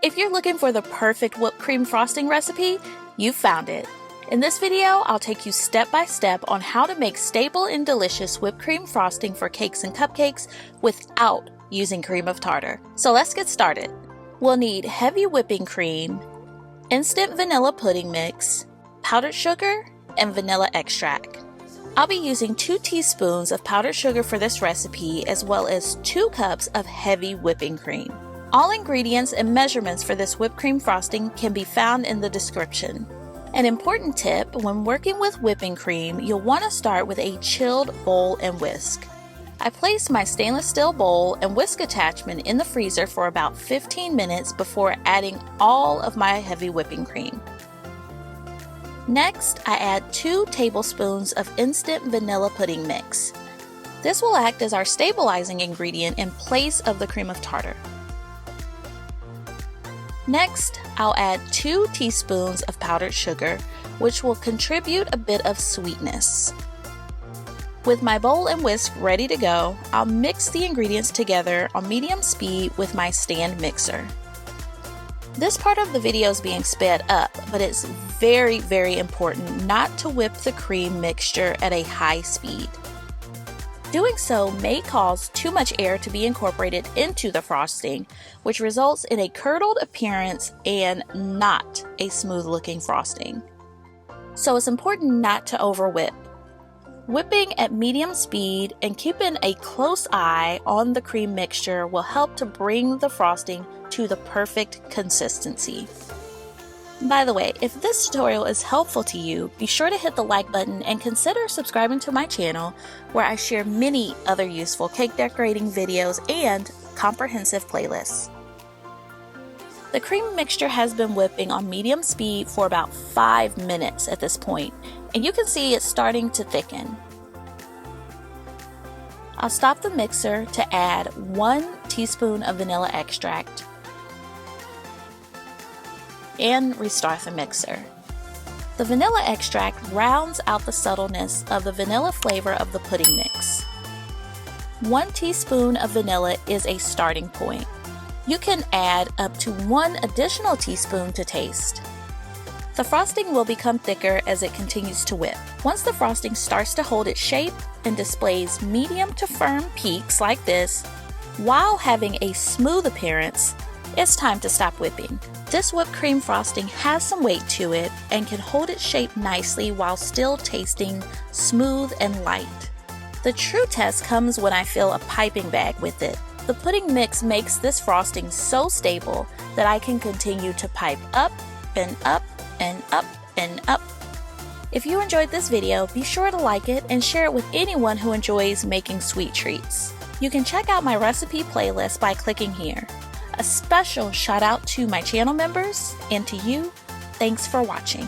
If you're looking for the perfect whipped cream frosting recipe, you've found it. In this video, I'll take you step by step on how to make stable and delicious whipped cream frosting for cakes and cupcakes without using cream of tartar. So let's get started. We'll need heavy whipping cream, instant vanilla pudding mix, powdered sugar, and vanilla extract. I'll be using 2 teaspoons of powdered sugar for this recipe, as well as 2 cups of heavy whipping cream. All ingredients and measurements for this whipped cream frosting can be found in the description. An important tip: when working with whipping cream, you'll want to start with a chilled bowl and whisk. I placed my stainless steel bowl and whisk attachment in the freezer for about 15 minutes before adding all of my heavy whipping cream. Next, I add 2 tablespoons of instant vanilla pudding mix. This will act as our stabilizing ingredient in place of the cream of tartar. Next, I'll add 2 teaspoons of powdered sugar, which will contribute a bit of sweetness. With my bowl and whisk ready to go, I'll mix the ingredients together on medium speed with my stand mixer. This part of the video is being sped up, but it's very important not to whip the cream mixture at a high speed. Doing so may cause too much air to be incorporated into the frosting, which results in a curdled appearance and not a smooth looking frosting. So it's important not to over whip. Whipping at medium speed and keeping a close eye on the cream mixture will help to bring the frosting to the perfect consistency. By the way, if this tutorial is helpful to you, be sure to hit the like button and consider subscribing to my channel, where I share many other useful cake decorating videos and comprehensive playlists. The cream mixture has been whipping on medium speed for about 5 minutes at this point, and you can see it's starting to thicken. I'll stop the mixer to add 1 teaspoon of vanilla extract and restart the mixer. The vanilla extract rounds out the subtleness of the vanilla flavor of the pudding mix. 1 teaspoon of vanilla is a starting point. You can add up to 1 additional teaspoon to taste. The frosting will become thicker as it continues to whip. Once the frosting starts to hold its shape and displays medium to firm peaks like this, while having a smooth appearance, it's time to stop whipping. This whipped cream frosting has some weight to it and can hold its shape nicely while still tasting smooth and light. The true test comes when I fill a piping bag with it. The pudding mix makes this frosting so stable that I can continue to pipe up and up and up and up. If you enjoyed this video, be sure to like it and share it with anyone who enjoys making sweet treats. You can check out my recipe playlist by clicking here. A special shout out to my channel members, and to you, thanks for watching.